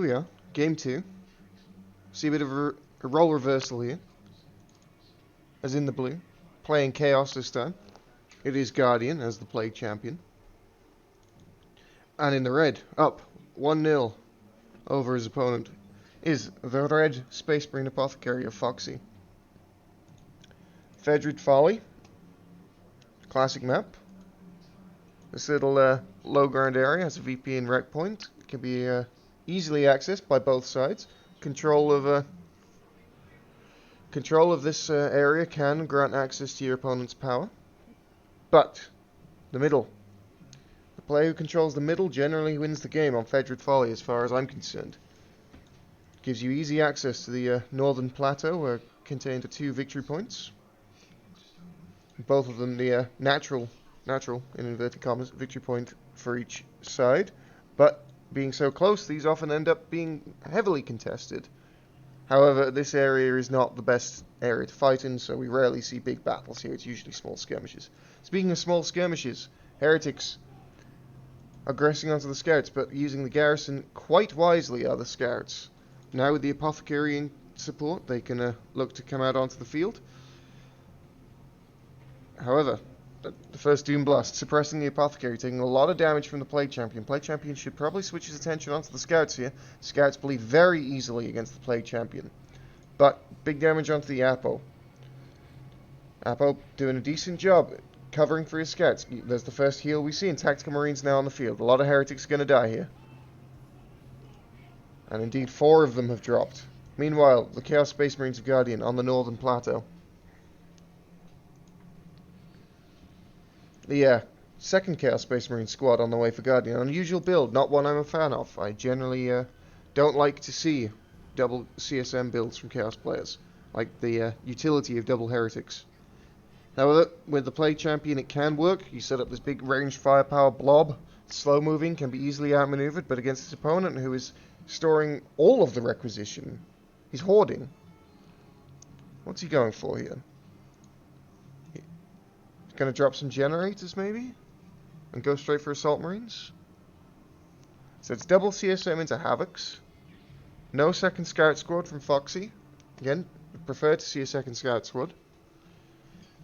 we are. Game 2. See a bit of a role reversal here. As in the blue. Playing Chaos this time. It is Guardian as the Plague Champion. And in the red, up 1-0 over his opponent, is the red Space Marine Apothecary of Foxy. Fedrid Folly. Classic map. This little low ground area has a VP and rec point. It can be easily accessed by both sides. Control of this area can grant access to your opponent's power. But the middle. The player who controls the middle generally wins the game on Fedrid Folly, as far as I'm concerned. Gives you easy access to the northern plateau, where contained are 2 victory points. Both of them the natural, in inverted commas, victory point for each side. But being so close, these often end up being heavily contested. However, this area is not the best area to fight in, so we rarely see big battles here. It's usually small skirmishes. Speaking of small skirmishes, heretics aggressing onto the scouts, but using the garrison quite wisely are the scouts. Now with the apothecary in support, they can look to come out onto the field. However, the first Doom Blast suppressing the apothecary, taking a lot of damage from the Plague Champion. Plague Champion should probably switch his attention onto the scouts here. Scouts bleed very easily against the Plague Champion. But big damage onto the Apo. Apo doing a decent job covering for his scouts. There's the first heal we see, and Tactical Marines now on the field. A lot of heretics are going to die here. And indeed 4 of them have dropped. Meanwhile, the Chaos Space Marines of Guardian on the northern plateau. The second Chaos Space Marine squad on the way for Guardian. Unusual build, not one I'm a fan of. I generally don't like to see double CSM builds from Chaos players, like the utility of double heretics. However, with the Plague Champion it can work. You set up this big ranged firepower blob, slow moving, can be easily outmaneuvered, but against his opponent who is storing all of the requisition, he's hoarding. What's he going for here? Gonna drop some generators maybe? And go straight for Assault Marines? So it's double CSM into Havocs. No second Scout Squad from Foxy. Again, prefer to see a second Scout Squad.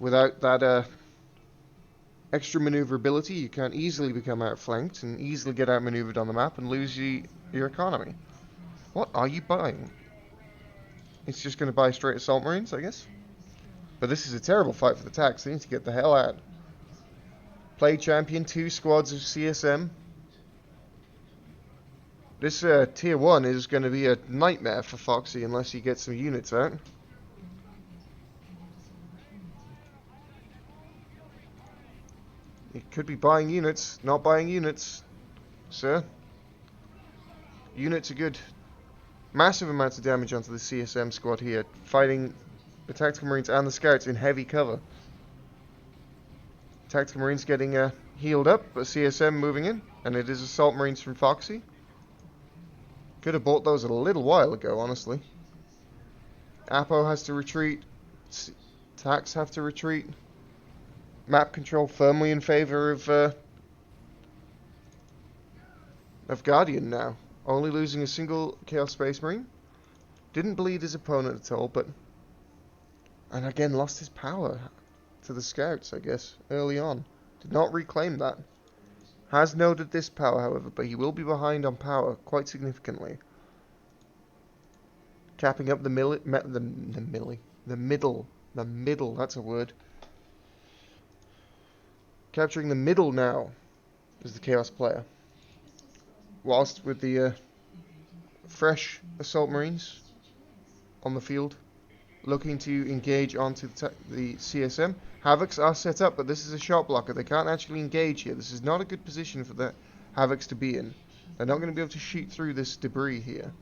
Without that extra maneuverability, you can easily become outflanked and easily get outmaneuvered on the map and lose your economy. What are you buying? It's just gonna buy straight Assault Marines, I guess? But this is a terrible fight for the tax. They need to get the hell out. Plague Champion, 2 squads of CSM. This tier 1 is going to be a nightmare for Foxy unless he gets some units out. He could be buying units, not buying units. Sir. Units are good. Massive amounts of damage onto the CSM squad here, fighting the Tactical Marines and the Scouts in heavy cover. Tactical Marines getting healed up, but CSM moving in, and it is Assault Marines from Foxy. Could have bought those a little while ago, honestly. Apo has to retreat. Tax have to retreat. Map control firmly in favor of Guardian now. Only losing a single Chaos Space Marine. Didn't bleed his opponent at all, but... And again, lost his power to the Scouts, I guess, early on. Did not reclaim that. Has noted this power, however, but he will be behind on power quite significantly. Capping up the middle, that's a word. Capturing the middle now is the Chaos player. Whilst with the fresh Assault Marines on the field, looking to engage onto the CSM. Havocs are set up, but this is a shot blocker. They can't actually engage here. This is not a good position for the Havocs to be in. They're not going to be able to shoot through this debris here.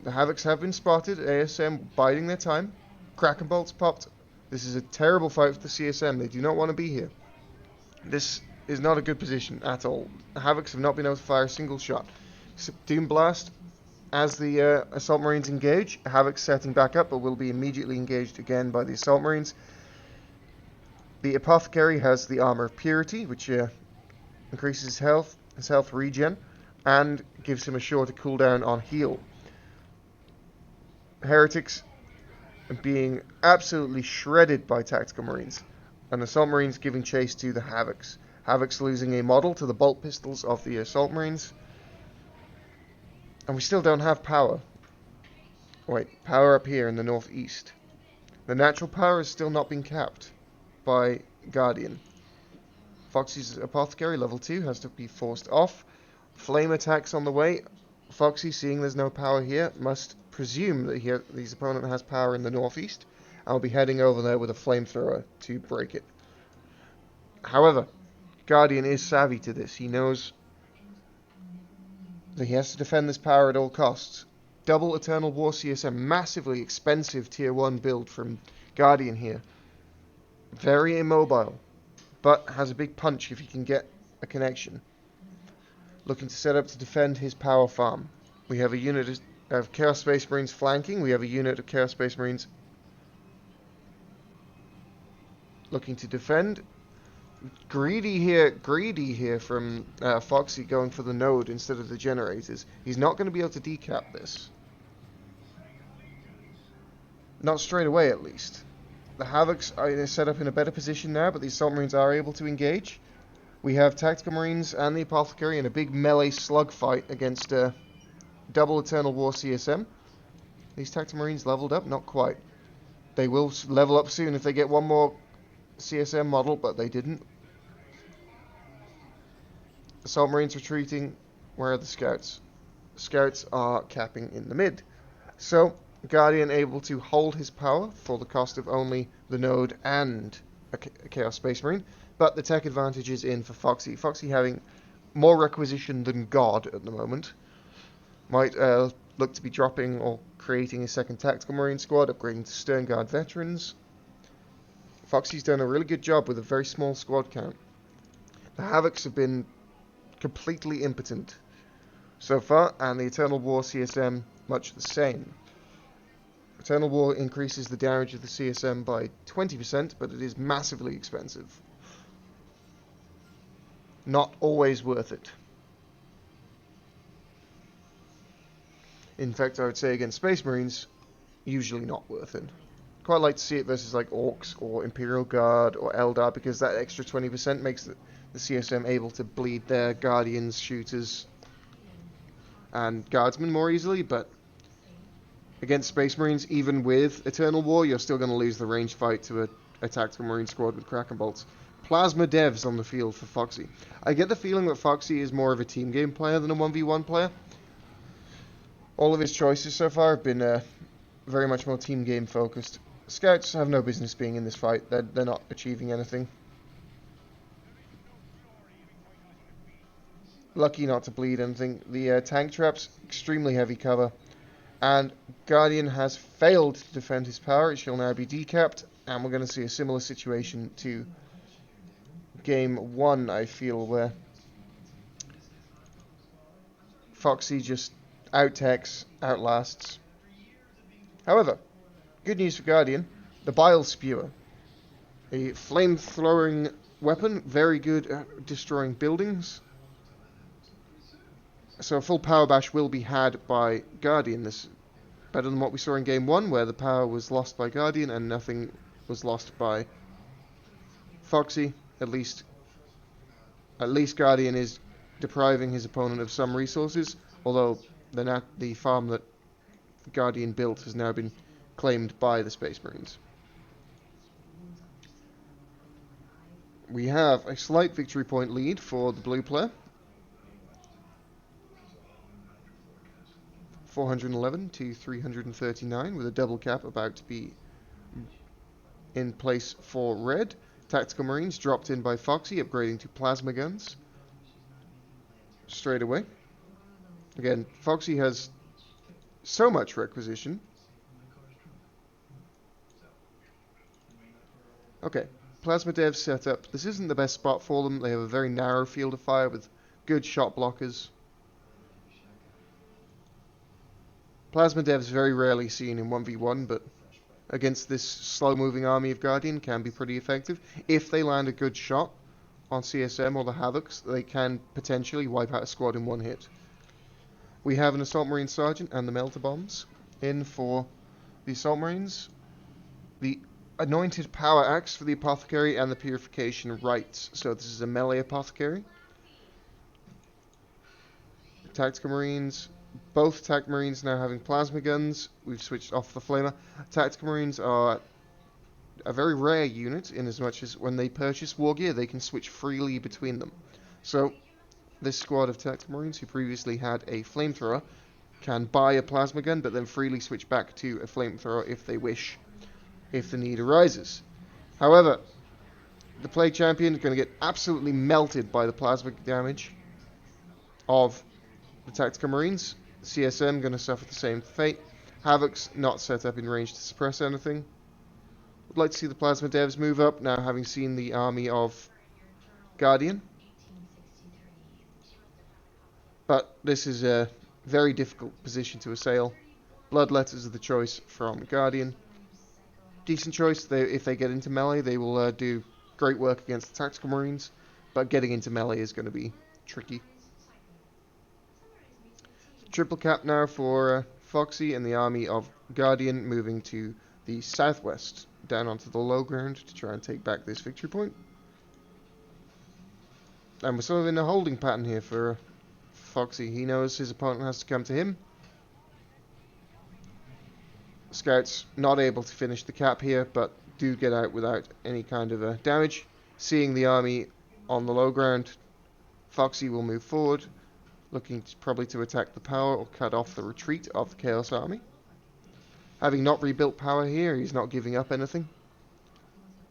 The Havocs have been spotted. ASM biding their time. Kraken bolts popped. This is a terrible fight for the CSM. They do not want to be here. This is not a good position at all. The Havocs have not been able to fire a single shot. Doom Blast. As the Assault Marines engage, Havoc's setting back up, but will be immediately engaged again by the Assault Marines. The Apothecary has the Armor of Purity, which increases his health regen. and gives him a shorter cooldown on heal. Heretics being absolutely shredded by Tactical Marines, and Assault Marines giving chase to the Havocs. Havocs losing a model to the bolt pistols of the Assault Marines, and we still don't have power. Wait, power up here in the northeast. The natural power has still not been capped by Guardian. Foxy's Apothecary, level 2, has to be forced off. Flame attacks on the way. Foxy, seeing there's no power here, must presume that his opponent has power in the northeast, and will be heading over there with a flamethrower to break it. However, Guardian is savvy to this. He knows that he has to defend this power at all costs. Double Eternal War CSM, massively expensive tier 1 build from Guardian here. Very immobile, but has a big punch if he can get a connection. Looking to set up to defend his power farm. We have a unit of Chaos Space Marines flanking. We have a unit of Chaos Space Marines looking to defend. Greedy here from Foxy, going for the node instead of the generators. He's not going to be able to decap this. Not straight away, at least. The Havocs are set up in a better position now, but the Assault Marines are able to engage. We have Tactical Marines and the Apothecary in a big melee slug fight against double Eternal War CSM. These Tactical Marines leveled up? Not quite. They will level up soon if they get one more CSM model, but they didn't. Assault Marines retreating. Where are the Scouts? Scouts are capping in the mid. So, Guardian able to hold his power for the cost of only the node and a Chaos Space Marine. But the tech advantage is in for Foxy. Foxy having more requisition than God at the moment. Might look to be dropping or creating a second Tactical Marine squad, upgrading to Stern Guard veterans. Foxy's done a really good job with a very small squad count. The Havocs have been completely impotent so far, and the Eternal War CSM much the same. Eternal War increases the damage of the CSM by 20%, but it is massively expensive. Not always worth it. In fact, I would say against Space Marines, usually not worth it. Quite like to see it versus like Orcs or Imperial Guard or Eldar, because that extra 20% makes the CSM able to bleed their Guardians, Shooters, and Guardsmen more easily, but against Space Marines, even with Eternal War, you're still going to lose the ranged fight to a Tactical Marine squad with Kraken Bolts. Plasma Devs on the field for Foxy. I get the feeling that Foxy is more of a team game player than a 1v1 player. All of his choices so far have been very much more team game focused. Scouts have no business being in this fight. They're not achieving anything. Lucky not to bleed anything. The tank traps, extremely heavy cover. And Guardian has failed to defend his power. It shall now be decapped. And we're going to see a similar situation to Game 1, I feel, where Foxy just out-techs, outlasts. However, good news for Guardian, the Bile Spewer. A flame-throwing weapon, very good at destroying buildings. So a full power bash will be had by Guardian. This is better than what we saw in Game 1, where the power was lost by Guardian and nothing was lost by Foxy. At least Guardian is depriving his opponent of some resources, although the farm that Guardian built has now been claimed by the Space Marines. We have a slight victory point lead for the blue player. 411 to 339, with a double cap about to be in place for red. Tactical Marines dropped in by Foxy, upgrading to plasma guns straight away. Again, Foxy has so much requisition. Okay, plasma devs set up. This isn't the best spot for them. They have a very narrow field of fire with good shot blockers. Plasma devs very rarely seen in 1v1, but against this slow-moving army of Guardian can be pretty effective. If they land a good shot on CSM or the Havocs, they can potentially wipe out a squad in one hit. We have an Assault Marine Sergeant and the Melter Bombs in for the Assault Marines. The Anointed Power Axe for the Apothecary and the Purification Rites. So this is a melee Apothecary. Tactical Marines. Both Tactical Marines now having plasma guns. We've switched off the Flamer. Tactical Marines are a very rare unit in as much as when they purchase war gear, they can switch freely between them. So this squad of Tactical Marines who previously had a flamethrower can buy a plasma gun, but then freely switch back to a flamethrower if they wish, if the need arises. However, the Plague Champion is going to get absolutely melted by the plasma damage of the Tactical Marines. CSM going to suffer the same fate. Havoc's not set up in range to suppress anything. Would like to see the Plasma Devs move up now, having seen the army of Guardian. But this is a very difficult position to assail. Bloodletters are the choice from Guardian. Decent choice. If they get into melee, they will do great work against the Tactical Marines. But getting into melee is going to be tricky. Triple cap now for Foxy and the army of Guardian, moving to the southwest, down onto the low ground to try and take back this victory point. And we're sort of in a holding pattern here for Foxy. He knows his opponent has to come to him. Scouts not able to finish the cap here, but do get out without any kind of damage. Seeing the army on the low ground, Foxy will move forward, looking probably to attack the power or cut off the retreat of the Chaos Army. Having not rebuilt power here, he's not giving up anything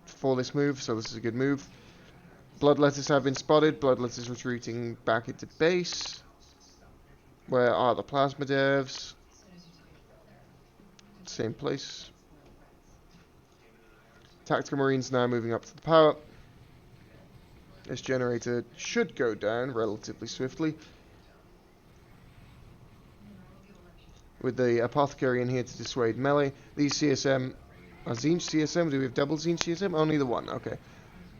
for this move, so this is a good move. Bloodletters have been spotted. Bloodletters retreating back into base. Where are the Plasma Devs? Same place. Tactical Marines now moving up to the power. This generator should go down relatively swiftly, with the Apothecary in here to dissuade melee. These CSM are Zinch CSM. Do we have double Zinch CSM? Only the one, okay.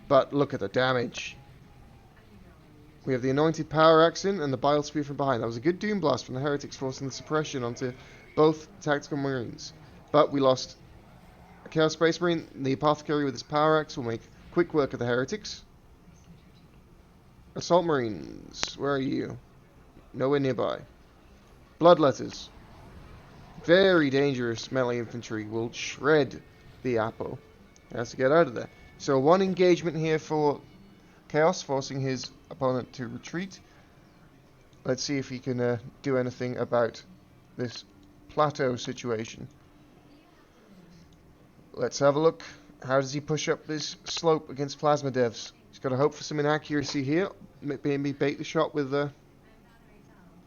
But look at the damage. We have the Anointed Power Axe in and the Bile Spear from behind. That was a good Doom Blast from the Heretics, forcing the suppression onto both Tactical Marines. But we lost a Chaos Space Marine. The Apothecary with his Power Axe will make quick work of the Heretics. Assault Marines, where are you? Nowhere nearby. Bloodletters. Very dangerous melee infantry, will shred the Apo. He has to get out of there. So one engagement here for Chaos, forcing his opponent to retreat. Let's see if he can do anything about this plateau situation. Let's have a look. How does he push up this slope against Plasma Devs? He's got to hope for some inaccuracy here. Maybe bait the shot with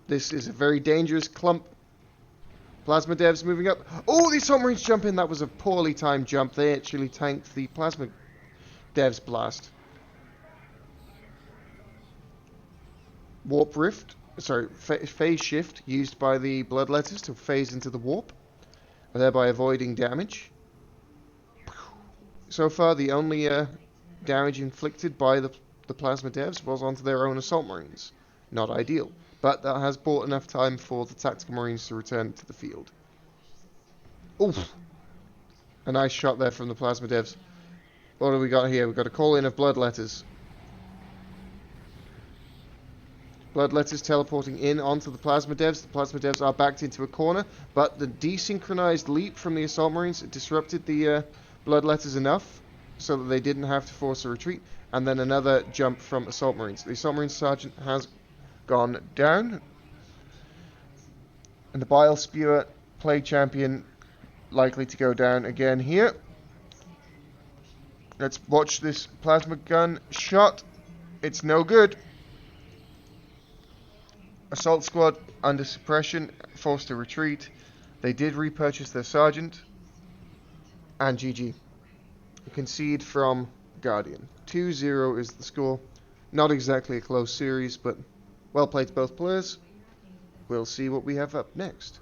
this is a very dangerous clump. Plasma Devs moving up. Oh, the Assault Marines jump in. That was a poorly timed jump. They actually tanked the Plasma Devs blast. Warp Rift. Sorry, phase shift used by the Bloodletters to phase into the warp, thereby avoiding damage. So far, the only damage inflicted by the Plasma Devs was onto their own Assault Marines. Not ideal, but that has bought enough time for the Tactical Marines to return to the field. Oof! A nice shot there from the Plasma Devs. What do we got here? We've got a call-in of Bloodletters. Bloodletters teleporting in onto the Plasma Devs. The Plasma Devs are backed into a corner, but the desynchronized leap from the Assault Marines disrupted the Bloodletters enough so that they didn't have to force a retreat, and then another jump from Assault Marines. The Assault Marines Sergeant has gone down, and the Bile Spewer Plague Champion likely to go down again here. Let's watch this plasma gun shot. It's no good. Assault Squad under suppression, forced to retreat. They did repurchase their Sergeant. And GG. Concede from Guardian. 2-0 is the score. Not exactly a close series, but well played to both players. We'll see what we have up next.